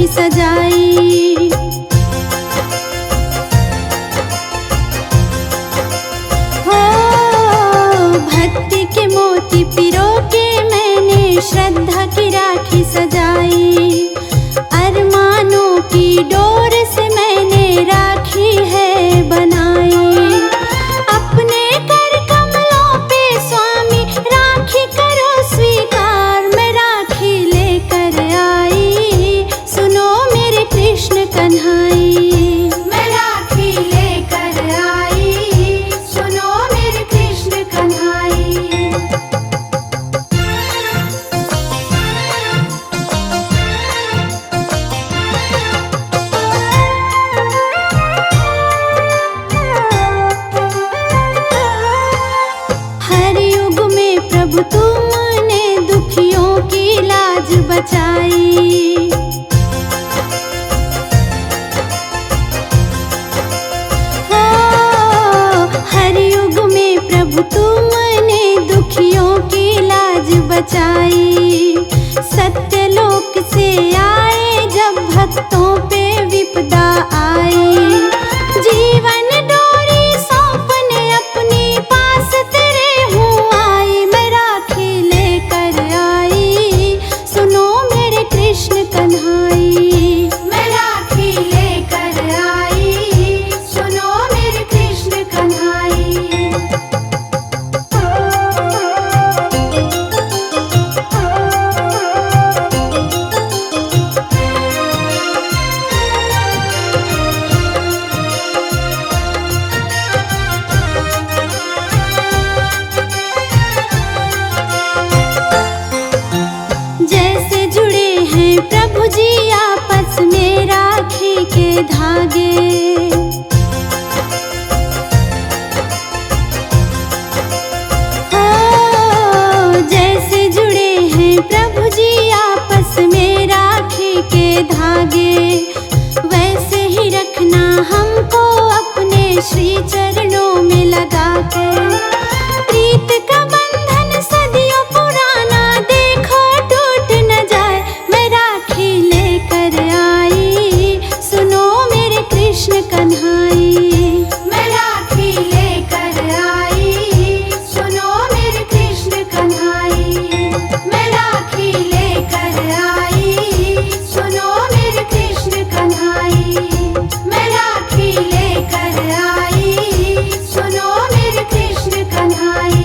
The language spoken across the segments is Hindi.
राखी सजाई। हो भक्ति के मोती पिरो के मैंने श्रद्धा की राखी सजाई। अरमानों की डोर से मैंने राखी है बनाई। अपने कर कमलों पे स्वामी राखी करो स्वीकार। मैं राखी लेकर आई, सुनो मेरे कृष्ण कन्हाई। मैं राखी लेकर आई, सुनो मेरे कृष्ण कन्हाई। हर युग में प्रभु तुमने दुखियों की लाज बचाई। हो हर युग में प्रभु तुमने दुखियों की लाज बचाई। सत्यलोक से आए जब भक्तों पे विपदा आई। जीवन डोरी सौंपने अपनी पास तेरे हूँ आई। मैं राखी लेकर आई, सुनो मेरे कृष्ण कन्हाई। मैं राखी लेकर आई, सुनो मेरे कृष्ण कन्हाई। जैसे जुड़े हैं प्रभु जी आपस में राखी के धागे। हो जैसे जुड़े हैं प्रभु जी आपस में राखी के धागे। वैसे ही रखना हमको अपने श्री चरणों में लगा कर। प्रीत का बंधन सदियों पुराना देखो टूट न जाए। मैं राखी लेकर आई, सुनो मेरे कृष्ण कन्हाई। मैं राखी लेकर आई, सुनो मेरे कृष्ण कन्हाई। मैं राखी लेकर आई, सुनो मेरे कृष्ण कन्हाई। मैं राखी लेकर आई, सुनो मेरे कृष्ण कन्हाई।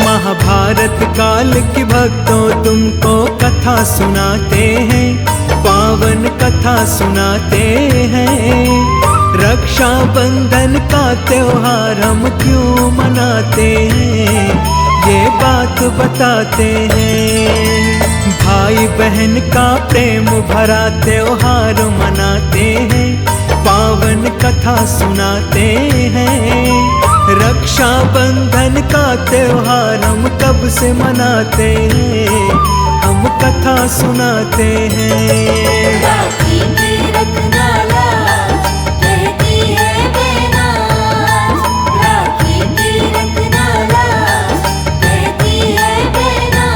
महाभारत काल की भक्तों तुमको कथा सुनाते हैं, पावन कथा सुनाते हैं। रक्षा बंधन का त्योहार हम क्यों मनाते हैं, ये बात बताते हैं। भाई बहन का प्रेम भरा त्योहार मनाते हैं, पावन कथा सुनाते हैं। रक्षा बंधन का त्योहार हम कब से मनाते हैं, हम कथा सुनाते हैं। राखी की रखना लाज, कहती है बेनाज। राखी की रखना लाज, कहती है बेनाज।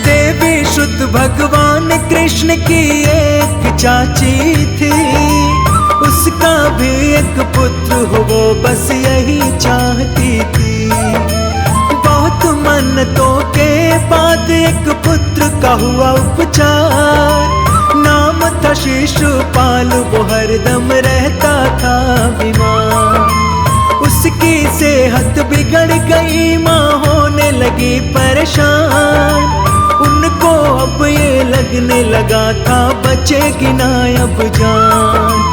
देवी शुद्ध भगवान कृष्ण की एक चाची थी, उसका भी एक पुत्र हो वो बस यही चाहती थी। बहुत मन्नतों के बाद एक पुत्र का हुआ उपचार। नाम था शिशुपाल, वो हरदम रहता था बीमार। उसकी सेहत बिगड़ गई, माँ होने लगी परेशान। उनको अब ये लगने लगा था बचेगी ना अब जान।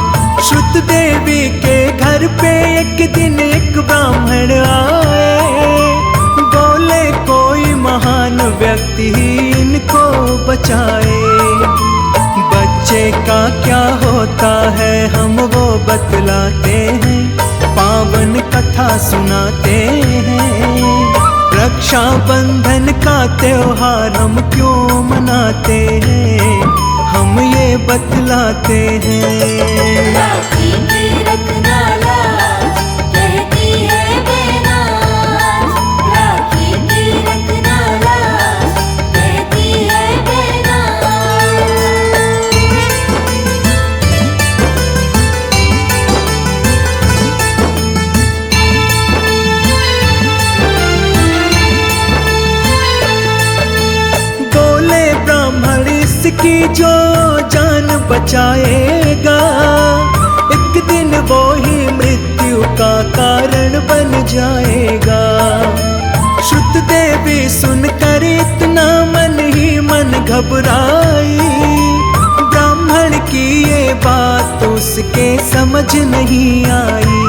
श्रुत देवी के घर पे एक दिन एक ब्राह्मण आए, बोले कोई महान व्यक्ति ही इनको बचाए। बच्चे का क्या होता है हम वो बतलाते हैं, पावन कथा सुनाते हैं। रक्षा बंधन का त्योहार हम क्यों मनाते हैं, हम ये बतलाते हैं। राखी की रखना लाज, कहती है बेनाज। राखी की रखना लाज, कहती है बेनाज। बोले ब्राह्मण इसकी जो जान बचाएगा, एक दिन वो ही मृत्यु का कारण बन जाएगा। श्रुत देवी सुनकर इतना मन ही मन घबराई, ब्राह्मण की ये बात उसके समझ नहीं आई।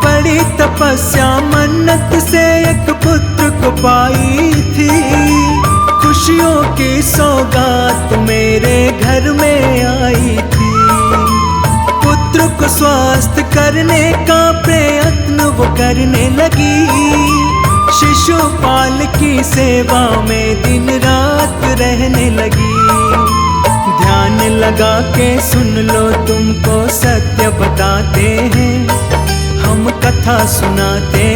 बड़ी तपस्या मन्नत से एक पुत्र को पाई थी, खुशियों की सौगात मेरे घर में आई थी। पुत्र को स्वस्थ करने का प्रयत्न वो करने लगी, शिशुपाल की सेवा में दिन रात रहने लगी। ध्यान लगा के सुन लो तुमको सत्य बताते हैं, हम कथा सुनाते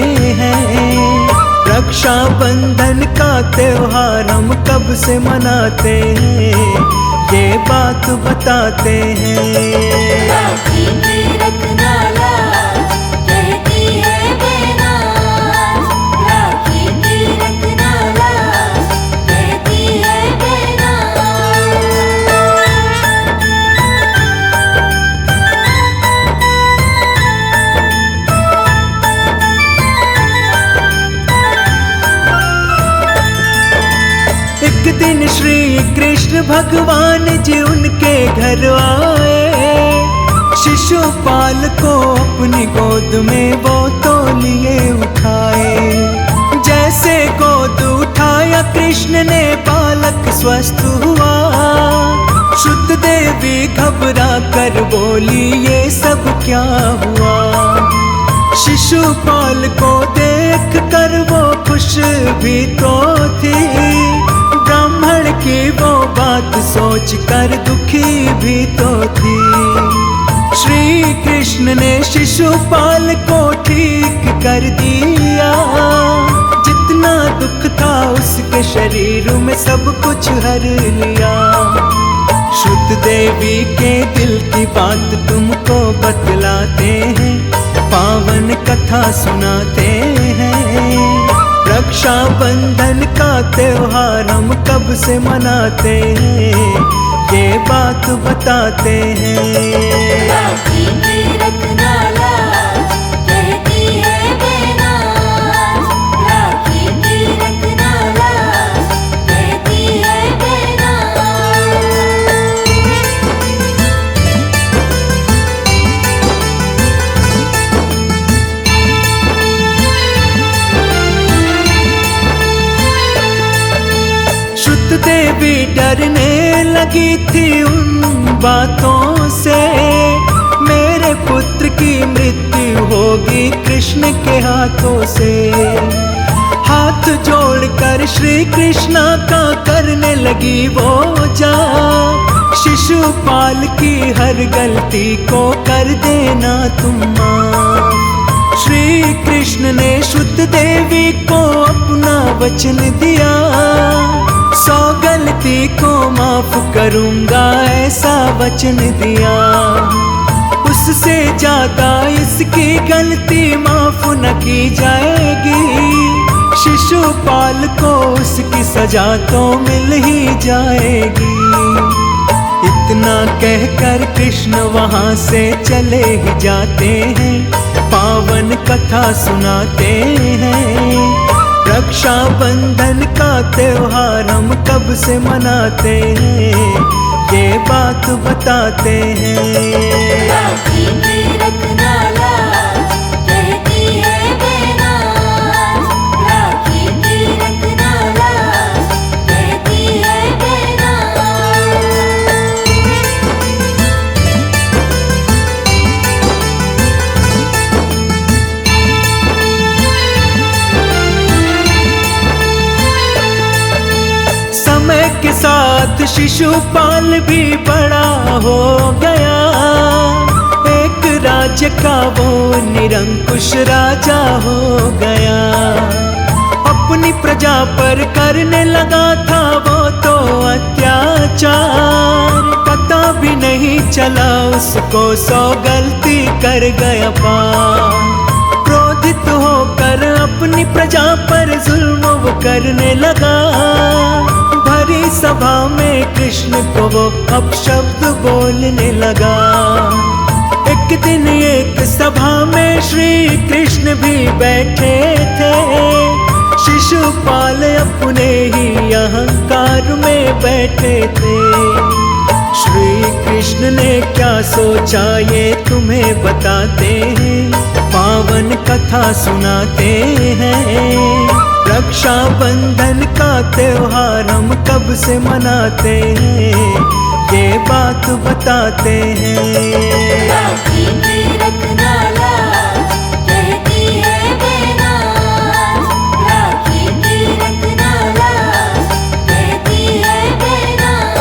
हैं। रक्षा बंधन का त्योहार हम कब से मनाते हैं, ये बात बताते हैं। राखी की रखना लाज, कहती है बेनाज। राखी की रखना लाज, कहती है बेनाज। एक दिन श्री कृष्ण भगवान जी उनके घर आए, शिशुपाल को अपनी गोद में वो तो लिए उठाए। जैसे गोद उठाया कृष्ण ने बालक स्वस्थ हुआ, शुद्ध देवी घबरा कर बोली ये सब क्या हुआ। शिशुपाल को देख कर वो खुश भी तो थी, ब्राह्मण की वो बात सोच कर दुखी भी तो थी। श्री कृष्ण ने शिशुपाल को ठीक कर दिया, जितना दुख था उसके शरीर में सब कुछ हर लिया। शुद्ध देवी के दिल की बात तुमको बतलाते हैं, पावन कथा सुनाते हैं। रक्षा बंधन का त्योहार हम कब से मनाते हैं, ये बात बताते हैं। राखी की रखना लाज, कहती है बेनाज। राखी की रखना लाज, कहती है बेनाज। शुद्ध देवी डरने लगी थी उन बातों से, मेरे पुत्र की मृत्यु होगी कृष्ण के हाथों से। हाथ जोड़कर श्री कृष्णा का करने लगी वो जा, शिशुपाल की हर गलती को कर देना तुम माफ। श्री कृष्ण ने शुद्ध देवी को अपना वचन दिया, 100 गलती को माफ करूंगा ऐसा वचन दिया। उससे ज्यादा इसकी गलती माफ न की जाएगी, शिशुपाल को उसकी सजा तो मिल ही जाएगी। इतना कहकर कृष्ण वहां से चले ही जाते हैं, पावन कथा सुनाते हैं। रक्षा बंधन का त्योहार हम कब से मनाते हैं, ये बात बताते हैं। राखी की रखना लाज, कहती है बेनाज। राखी की रखना लाज, कहती है बेनाज। शिशुपाल भी बड़ा हो गया, एक राज्य का वो निरंकुश राजा हो गया। अपनी प्रजा पर करने लगा था वो तो अत्याचार, पता भी नहीं चला उसको 100 गलती कर गया पार। क्रोधित होकर अपनी प्रजा पर जुल्म वो करने लगा, भरी सभा में कृष्ण को वो अपशब्द बोलने लगा। एक दिन एक सभा में श्री कृष्ण भी बैठे थे, शिशुपाल अपने ही अहंकार में बैठे थे। श्री कृष्ण ने क्या सोचा ये तुम्हें बताते हैं, पावन कथा सुनाते हैं। रक्षा बंधन का त्योहार हम कब से मनाते हैं, ये बात बताते हैं। राखी की रखना लाज, कहती है बेनाज। राखी की रखना लाज, कहती है बेनाज।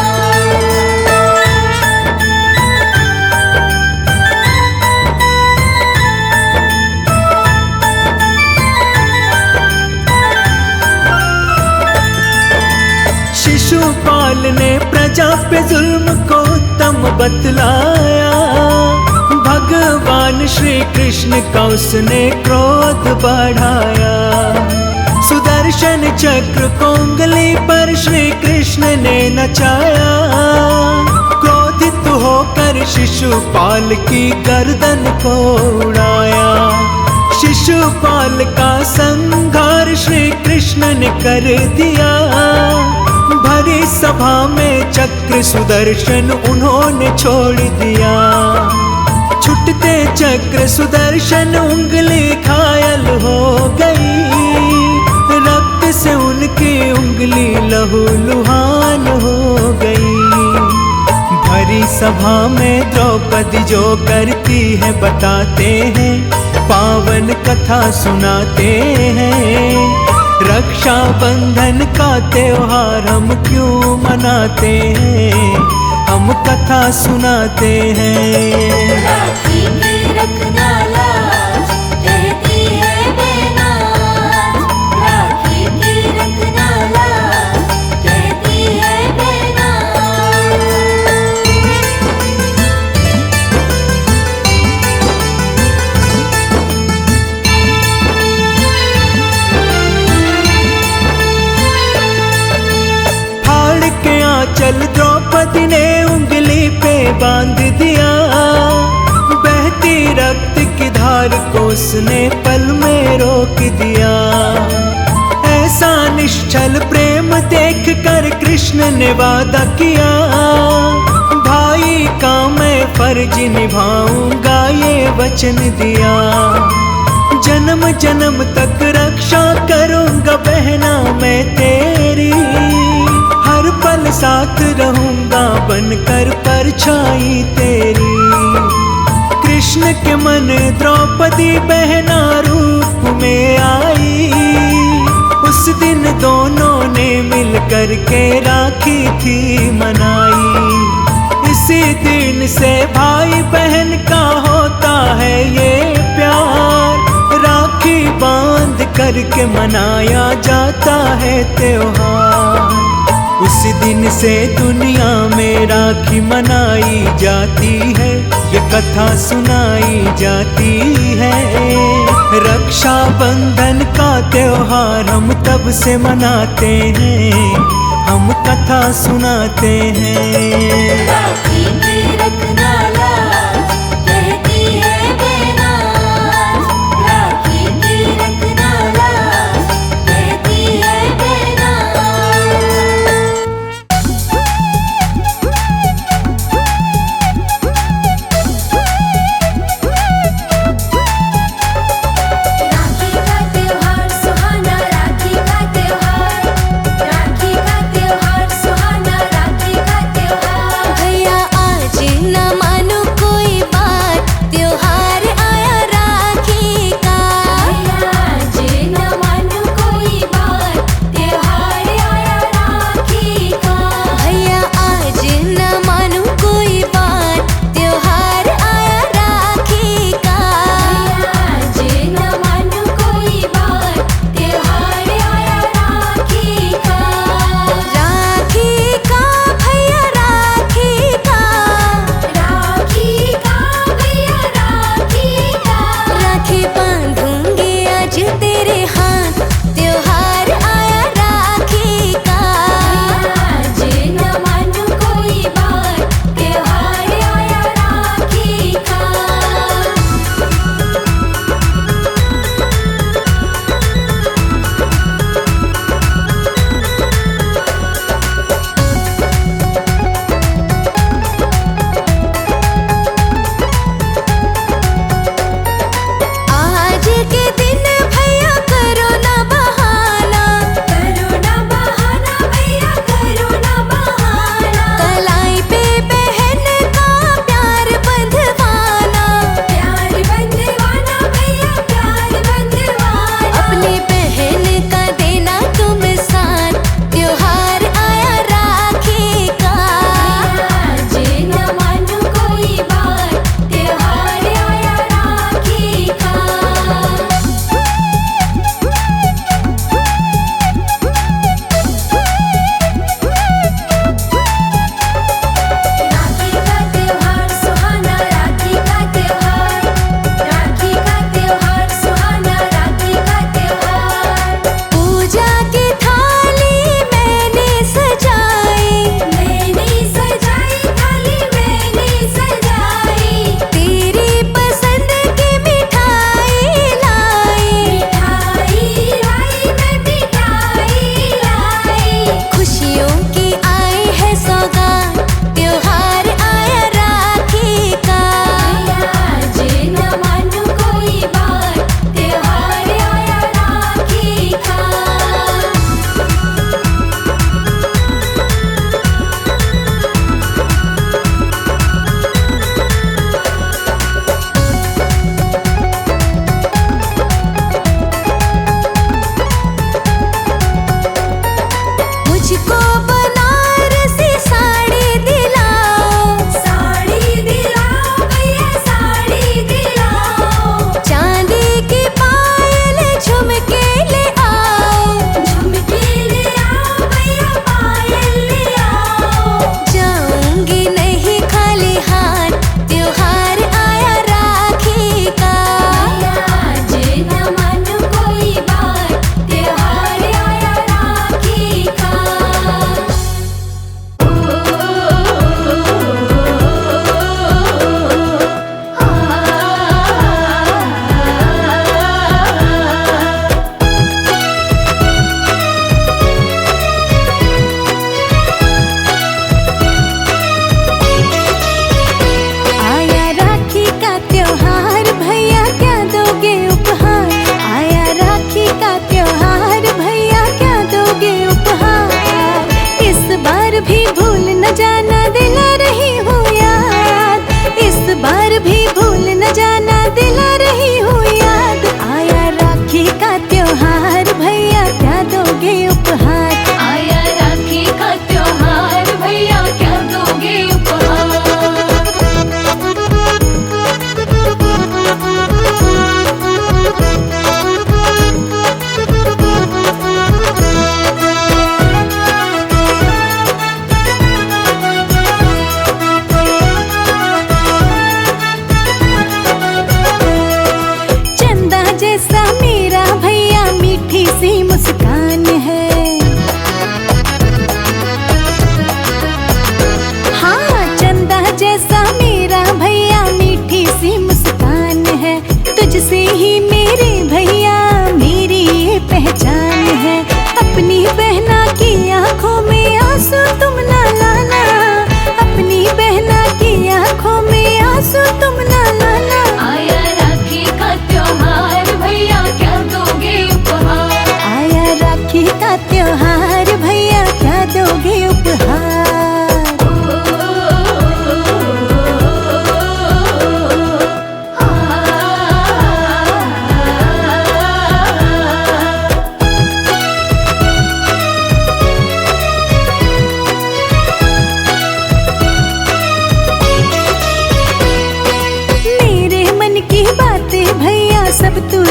शिशुपाल ने प्रजा पे जुल्म को उत्तम बतलाया, भगवान श्री कृष्ण का उसने क्रोध बढ़ाया। सुदर्शन चक्र को उंगली पर श्री कृष्ण ने नचाया, क्रोधित होकर शिशुपाल की गर्दन को उड़ाया। शिशुपाल का संहार श्री कृष्ण ने कर दिया, भरी सभा में चक्र सुदर्शन उन्होंने छोड़ दिया। छुटते चक्र सुदर्शन उंगली घायल हो गई, रक्त से उनकी उंगली लहूलुहान हो गई। भरी सभा में द्रौपदी जो करती है बताते हैं, पावन कथा सुनाते हैं। रक्षा बंधन का त्योहार हम क्यों मनाते हैं, हम कथा सुनाते हैं। राखी की रखना लाज, कहती है बेनाज। राखी की रखना लाज, कहती है बेनाज। फाड़ के आंचल द्रौपदी ने उंगली पे बांध दिया, बहती रक्त की धार को उसने पल में रोक दिया। ऐसा निश्चल प्रेम देख कर कृष्ण ने वादा किया, भाई का मैं फर्ज निभाऊंगा ये वचन दिया। जन्म जन्म तक रक्षा करूंगा बहना मैं तेरी, हर पल साथ रहूंगा बनकर परछाई तेरी। कृष्ण के मन द्रौपदी बहना रूप में आई, उस दिन दोनों ने मिलकर के राखी थी मनाई। इसी दिन से भाई बहन का होता है ये प्यार, राखी बांध करके मनाया जाता है त्योहार। उस दिन से दुनिया में राखी मनाई जाती है, ये कथा सुनाई जाती है। रक्षा बंधन का त्योहार हम तब से मनाते हैं, हम कथा सुनाते हैं। राखी की रखना लाज, कहती है बेनाज। राखी की रखना लाज, कहती है बेनाज। राखी का त्योहार सुहाना, राखी का त्योहार। राखी का त्योहार सुहाना, राखी का त्योहार। भैया आए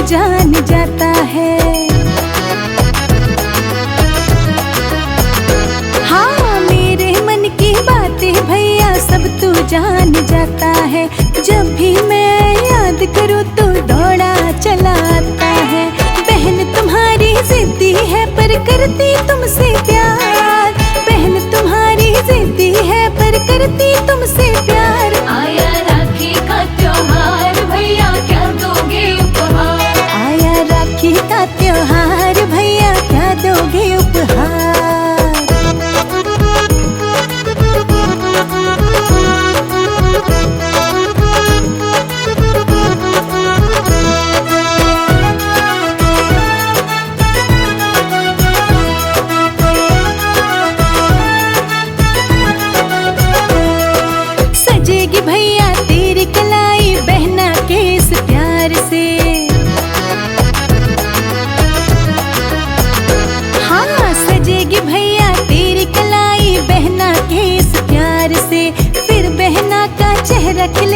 जान जाता है। हाँ मेरे मन की बातें भैया सब तू जान जाता है। जब भी मैं याद करूँ तो दौड़ा चला आता है। बहन तुम्हारी जिद्दी है पर करती तुमसे प्यार। बहन तुम्हारी जिद्दी है पर करती तुमसे प्यार। आया राखी का त्योहार भैया क्या दोगे उपहार। आया राखी का त्योहार भैया क्या दोगे उपहार। सजेगी भैया तेरी कलाई बहना के इस प्यार से। हाँ सजेगी भैया तेरी कलाई बहना के इस प्यार से। फिर बहना का चेहरा खिले